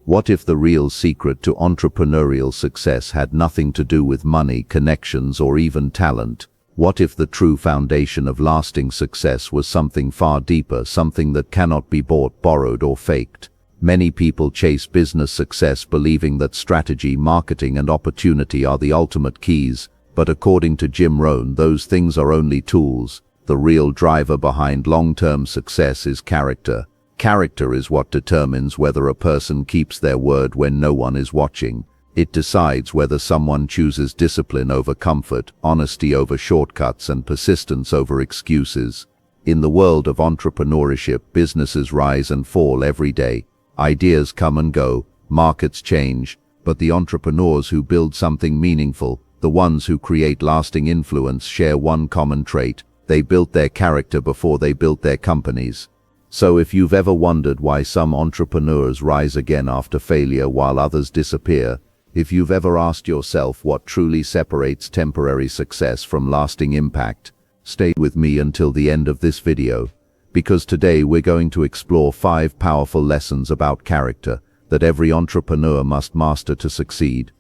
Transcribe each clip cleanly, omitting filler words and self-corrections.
What if the real secret to entrepreneurial success had nothing to do with money, connections, or even talent? What if the true foundation of lasting success was something far deeper, something that cannot be bought, borrowed, or faked? Many people chase business success believing that strategy, marketing, and opportunity are the ultimate keys, but according to Jim Rohn, those things are only tools. The real driver behind long-term success is character. Character is what determines whether a person keeps their word when no one is watching. It decides whether someone chooses discipline over comfort, honesty over shortcuts, and persistence over excuses. In the world of entrepreneurship, businesses rise and fall every day. Ideas come and go, markets change, but the entrepreneurs who build something meaningful, the ones who create lasting influence, share one common trait: they built their character before they built their companies. So if you've ever wondered why some entrepreneurs rise again after failure while others disappear, if you've ever asked yourself what truly separates temporary success from lasting impact, stay with me until the end of this video, because today we're going to explore 5 powerful lessons about character that every entrepreneur must master to succeed.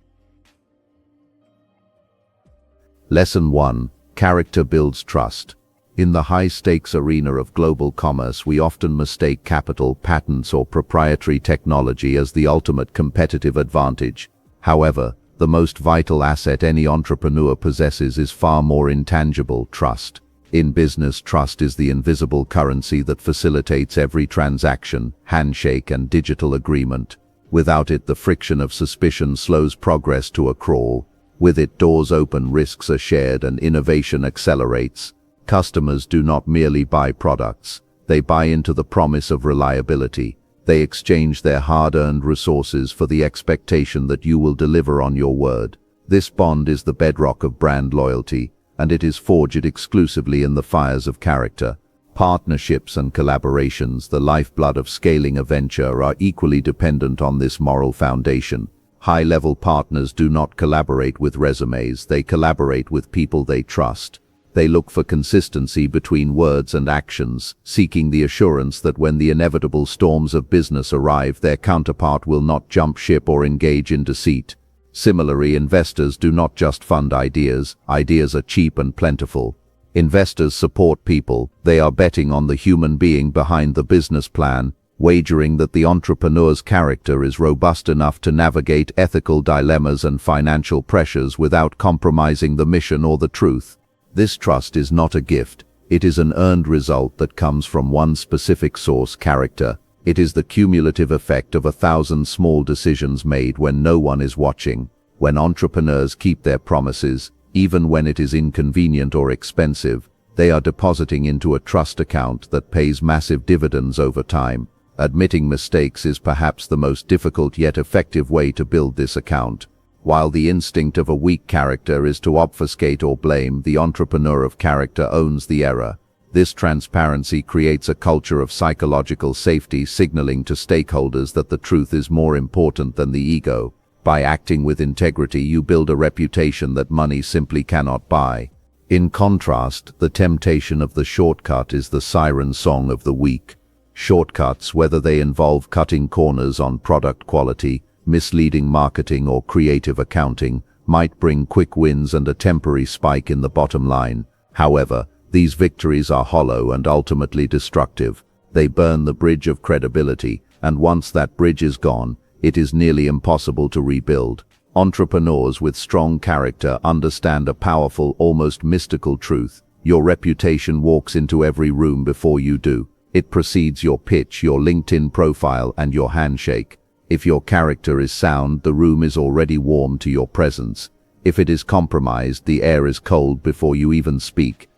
Lesson 1. Character builds trust. In the high-stakes arena of global commerce, we often mistake capital, patents, or proprietary technology as the ultimate competitive advantage. However, the most vital asset any entrepreneur possesses is far more intangible: trust. In business, trust is the invisible currency that facilitates every transaction, handshake, and digital agreement. Without it, the friction of suspicion slows progress to a crawl. With it, doors open, risks are shared, and innovation accelerates. Customers do not merely buy products, they buy into the promise of reliability. They exchange their hard-earned resources for the expectation that you will deliver on your word. This bond is the bedrock of brand loyalty, and it is forged exclusively in the fires of character. Partnerships and collaborations, the lifeblood of scaling a venture, are equally dependent on this moral foundation. High-level partners do not collaborate with resumes, they collaborate with people they trust. They look for consistency between words and actions, seeking the assurance that when the inevitable storms of business arrive, their counterpart will not jump ship or engage in deceit. Similarly, investors do not just fund ideas. Ideas are cheap and plentiful. Investors support people. They are betting on the human being behind the business plan, wagering that the entrepreneur's character is robust enough to navigate ethical dilemmas and financial pressures without compromising the mission or the truth. This trust is not a gift. It is an earned result that comes from one specific source: character. It is the cumulative effect of 1,000 small decisions made when no one is watching. When entrepreneurs keep their promises, even when it is inconvenient or expensive, they are depositing into a trust account that pays massive dividends over time. Admitting mistakes is perhaps the most difficult yet effective way to build this account. While the instinct of a weak character is to obfuscate or blame, the entrepreneur of character owns the error. This transparency creates a culture of psychological safety, signaling to stakeholders that the truth is more important than the ego. By acting with integrity, you build a reputation that money simply cannot buy. In contrast, the temptation of the shortcut is the siren song of the weak. Shortcuts, whether they involve cutting corners on product quality, misleading marketing, or creative accounting, might bring quick wins and a temporary spike in the bottom line. However, these victories are hollow and ultimately destructive. They burn the bridge of credibility, and once that bridge is gone, it is nearly impossible to rebuild. Entrepreneurs with strong character understand a powerful, almost mystical truth: your reputation walks into every room before you do. It precedes your pitch, your LinkedIn profile, and your handshake. If your character is sound, the room is already warm to your presence. If it is compromised, the air is cold before you even speak.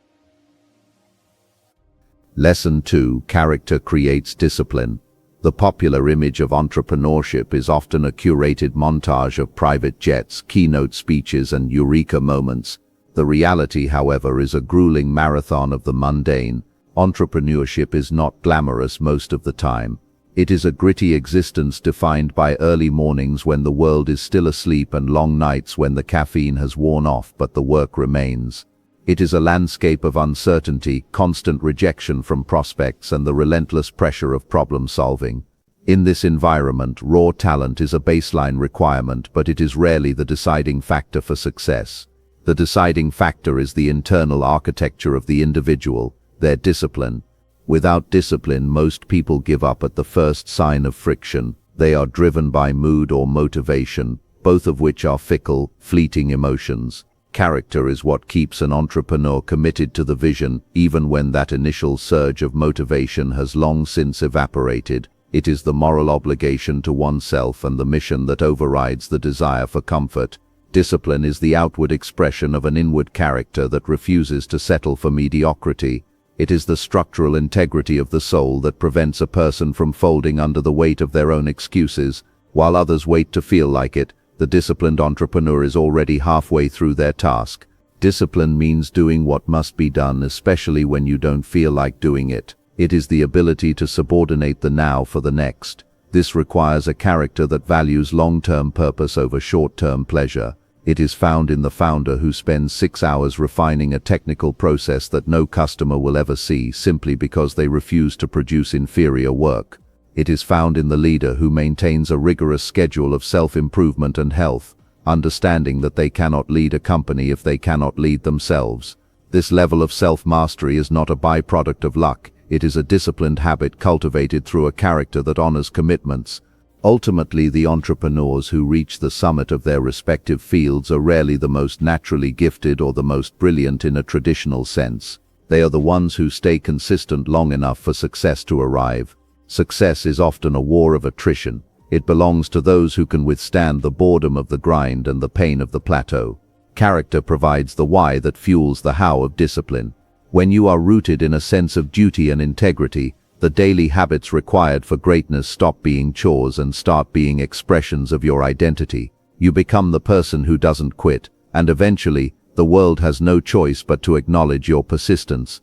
Lesson 2. Character creates discipline. The popular image of entrepreneurship is often a curated montage of private jets, keynote speeches, and eureka moments. The reality, however, is a grueling marathon of the mundane. Entrepreneurship is not glamorous most of the time. It is a gritty existence defined by early mornings when the world is still asleep and long nights when the caffeine has worn off but the work remains. It is a landscape of uncertainty, constant rejection from prospects, and the relentless pressure of problem solving. In this environment, raw talent is a baseline requirement, but it is rarely the deciding factor for success. The deciding factor is the internal architecture of the individual, their discipline. Without discipline, most people give up at the first sign of friction. They are driven by mood or motivation, both of which are fickle, fleeting emotions. Character is what keeps an entrepreneur committed to the vision, even when that initial surge of motivation has long since evaporated. It is the moral obligation to oneself and the mission that overrides the desire for comfort. Discipline is the outward expression of an inward character that refuses to settle for mediocrity. It is the structural integrity of the soul that prevents a person from folding under the weight of their own excuses. While others wait to feel like it, the disciplined entrepreneur is already halfway through their task. Discipline means doing what must be done, especially when you don't feel like doing it. It is the ability to subordinate the now for the next. This requires a character that values long-term purpose over short-term pleasure. It is found in the founder who spends 6 hours refining a technical process that no customer will ever see simply because they refuse to produce inferior work. It is found in the leader who maintains a rigorous schedule of self-improvement and health, understanding that they cannot lead a company if they cannot lead themselves. This level of self-mastery is not a byproduct of luck. It is a disciplined habit cultivated through a character that honors commitments. Ultimately, the entrepreneurs who reach the summit of their respective fields are rarely the most naturally gifted or the most brilliant in a traditional sense. They are the ones who stay consistent long enough for success to arrive. Success is often a war of attrition. It belongs to those who can withstand the boredom of the grind and the pain of the plateau. Character provides the why that fuels the how of discipline. When you are rooted in a sense of duty and integrity, the daily habits required for greatness stop being chores and start being expressions of your identity. You become the person who doesn't quit, and eventually, the world has no choice but to acknowledge your persistence.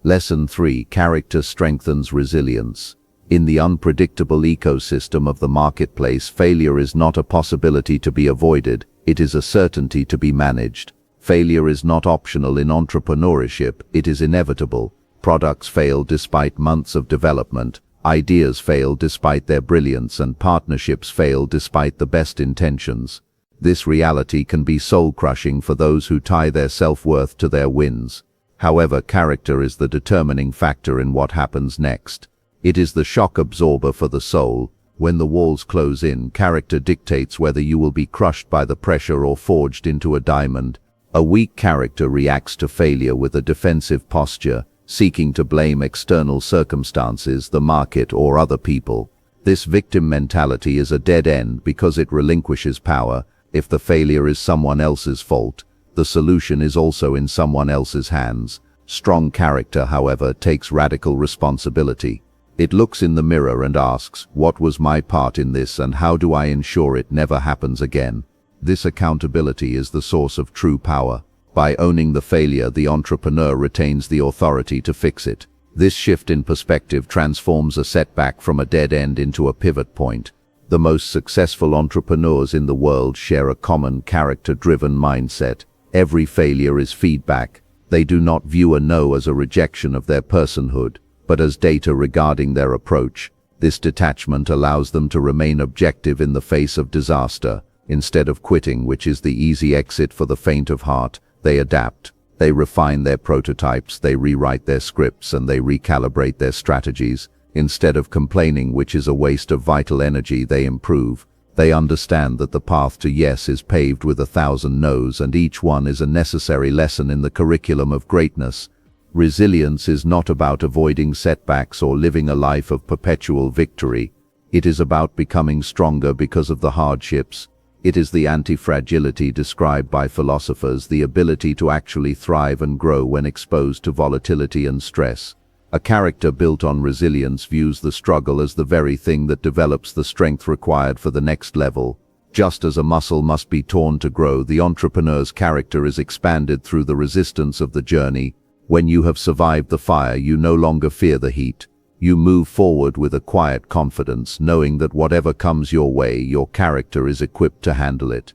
Lesson 3: Character strengthens resilience. In the unpredictable ecosystem of the marketplace, failure is not a possibility to be avoided, it is a certainty to be managed. Failure is not optional in entrepreneurship, it is inevitable. Products fail despite months of development, ideas fail despite their brilliance, and partnerships fail despite the best intentions. This reality can be soul-crushing for those who tie their self-worth to their wins. However, character is the determining factor in what happens next. It is the shock absorber for the soul. When the walls close in, character dictates whether you will be crushed by the pressure or forged into a diamond. A weak character reacts to failure with a defensive posture, seeking to blame external circumstances, the market, or other people. This victim mentality is a dead end because it relinquishes power. If the failure is someone else's fault, the solution is also in someone else's hands. Strong character, however, takes radical responsibility. It looks in the mirror and asks, what was my part in this and how do I ensure it never happens again? This accountability is the source of true power. By owning the failure, the entrepreneur retains the authority to fix it. This shift in perspective transforms a setback from a dead end into a pivot point. The most successful entrepreneurs in the world share a common character-driven mindset. Every failure is feedback. They do not view a no as a rejection of their personhood, but as data regarding their approach. This detachment allows them to remain objective in the face of disaster. Instead of quitting, which is the easy exit for the faint of heart, they adapt. They refine their prototypes, they rewrite their scripts, and they recalibrate their strategies. Instead of complaining, which is a waste of vital energy, they improve. They understand that the path to yes is paved with 1,000 no's, and each one is a necessary lesson in the curriculum of greatness. Resilience is not about avoiding setbacks or living a life of perpetual victory. It is about becoming stronger because of the hardships. It is the anti-fragility described by philosophers, the ability to actually thrive and grow when exposed to volatility and stress. A character built on resilience views the struggle as the very thing that develops the strength required for the next level. Just as a muscle must be torn to grow, the entrepreneur's character is expanded through the resistance of the journey. When you have survived the fire, you no longer fear the heat. You move forward with a quiet confidence, knowing that whatever comes your way, your character is equipped to handle it.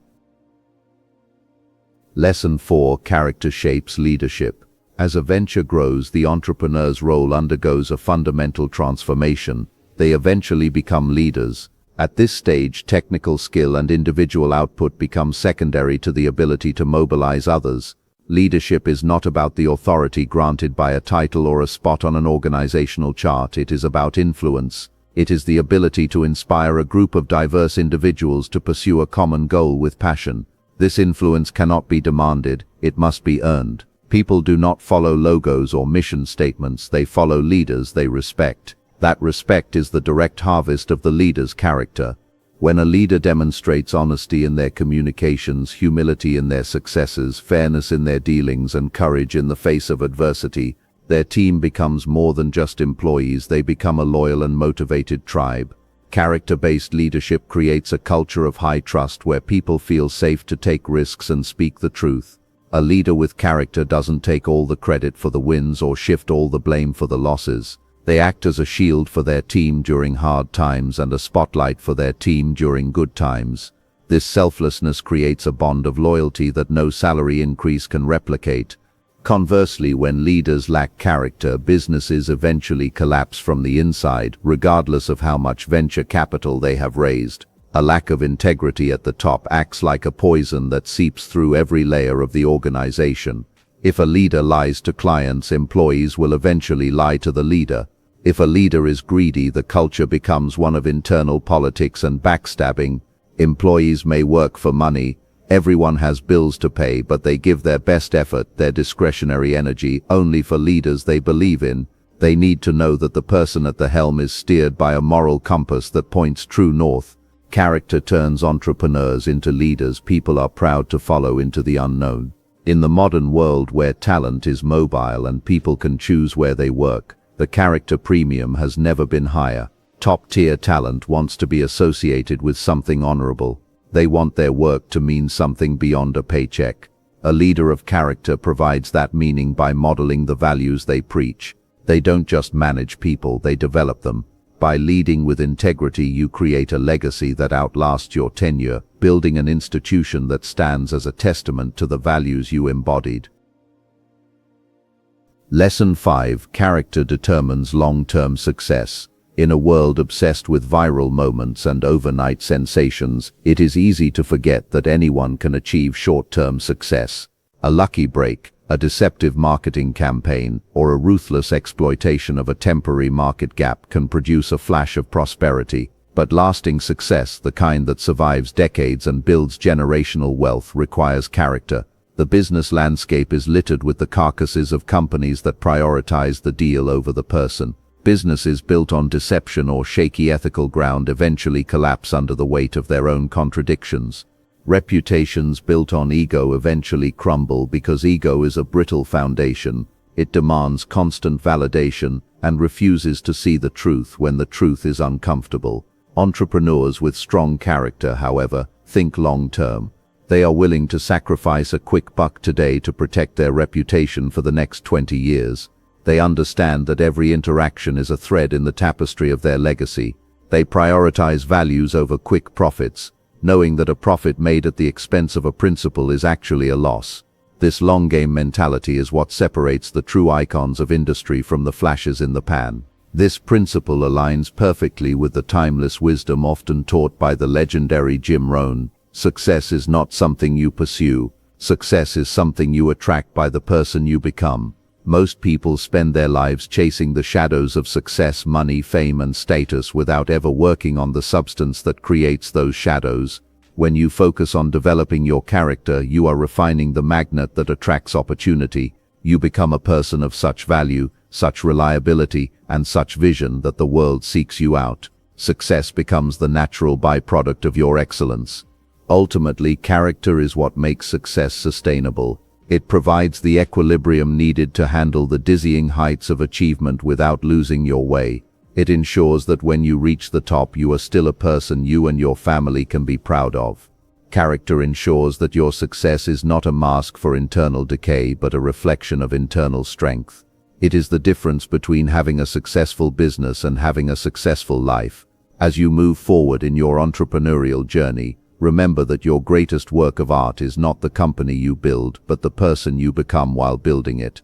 Lesson 4: Character shapes leadership. As a venture grows, the entrepreneur's role undergoes a fundamental transformation. They eventually become leaders. At this stage, technical skill and individual output become secondary to the ability to mobilize others. Leadership is not about the authority granted by a title or a spot on an organizational chart. It is about influence. It is the ability to inspire a group of diverse individuals to pursue a common goal with passion. This influence cannot be demanded, it must be earned. People do not follow logos or mission statements, they follow leaders they respect. That respect is the direct harvest of the leader's character. When a leader demonstrates honesty in their communications, humility in their successes, fairness in their dealings, and courage in the face of adversity, their team becomes more than just employees, they become a loyal and motivated tribe. Character-based leadership creates a culture of high trust where people feel safe to take risks and speak the truth. A leader with character doesn't take all the credit for the wins or shift all the blame for the losses. They act as a shield for their team during hard times and a spotlight for their team during good times. This selflessness creates a bond of loyalty that no salary increase can replicate. Conversely, when leaders lack character, businesses eventually collapse from the inside, regardless of how much venture capital they have raised. A lack of integrity at the top acts like a poison that seeps through every layer of the organization. If a leader lies to clients, employees will eventually lie to the leader. If a leader is greedy, the culture becomes one of internal politics and backstabbing. Employees may work for money. Everyone has bills to pay, but they give their best effort, their discretionary energy, only for leaders they believe in. They need to know that the person at the helm is steered by a moral compass that points true north. Character turns entrepreneurs into leaders people are proud to follow into the unknown. In the modern world where talent is mobile and people can choose where they work, the character premium has never been higher. Top-tier talent wants to be associated with something honorable. They want their work to mean something beyond a paycheck. A leader of character provides that meaning by modeling the values they preach. They don't just manage people, they develop them. By leading with integrity, you create a legacy that outlasts your tenure, building an institution that stands as a testament to the values you embodied. Lesson 5: Character determines long-term success. In a world obsessed with viral moments and overnight sensations, it is easy to forget that anyone can achieve short-term success. A lucky break, a deceptive marketing campaign, or a ruthless exploitation of a temporary market gap can produce a flash of prosperity. But lasting success, the kind that survives decades and builds generational wealth, requires character. The business landscape is littered with the carcasses of companies that prioritize the deal over the person. Businesses built on deception or shaky ethical ground eventually collapse under the weight of their own contradictions. Reputations built on ego eventually crumble because ego is a brittle foundation. It demands constant validation and refuses to see the truth when the truth is uncomfortable. Entrepreneurs with strong character, however, think long-term. They are willing to sacrifice a quick buck today to protect their reputation for the next 20 years. They understand that every interaction is a thread in the tapestry of their legacy. They prioritize values over quick profits, knowing that a profit made at the expense of a principle is actually a loss. This long-game mentality is what separates the true icons of industry from the flashes in the pan. This principle aligns perfectly with the timeless wisdom often taught by the legendary Jim Rohn. Success is not something you pursue. Success is something you attract by the person you become. Most people spend their lives chasing the shadows of success, money, fame, and status without ever working on the substance that creates those shadows. When you focus on developing your character, you are refining the magnet that attracts opportunity. You become a person of such value, such reliability, and such vision that the world seeks you out. Success becomes the natural byproduct of your excellence. Ultimately, character is what makes success sustainable. It provides the equilibrium needed to handle the dizzying heights of achievement without losing your way. It ensures that when you reach the top, you are still a person you and your family can be proud of. Character ensures that your success is not a mask for internal decay, but a reflection of internal strength. It is the difference between having a successful business and having a successful life. As you move forward in your entrepreneurial journey, remember that your greatest work of art is not the company you build, but the person you become while building it.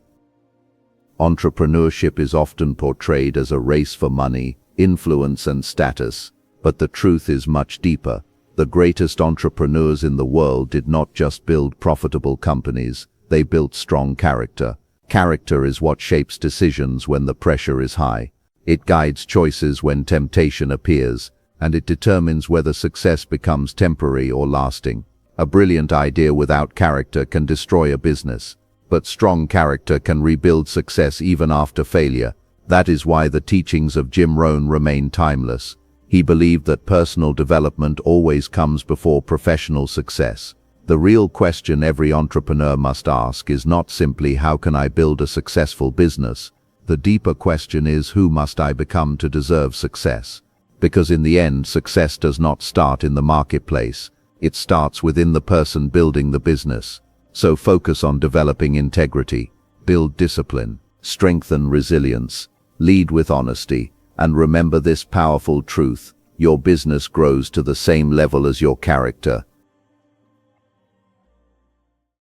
Entrepreneurship is often portrayed as a race for money, influence and status, but the truth is much deeper. The greatest entrepreneurs in the world did not just build profitable companies, they built strong character. Character is what shapes decisions when the pressure is high. It guides choices when temptation appears, and it determines whether success becomes temporary or lasting. A brilliant idea without character can destroy a business, but strong character can rebuild success even after failure. That is why the teachings of Jim Rohn remain timeless. He believed that personal development always comes before professional success. The real question every entrepreneur must ask is not simply how can I build a successful business? The deeper question is who must I become to deserve success? Because in the end, success does not start in the marketplace. It starts within the person building the business. So focus on developing integrity, build discipline, strengthen resilience, lead with honesty, and remember this powerful truth: your business grows to the same level as your character.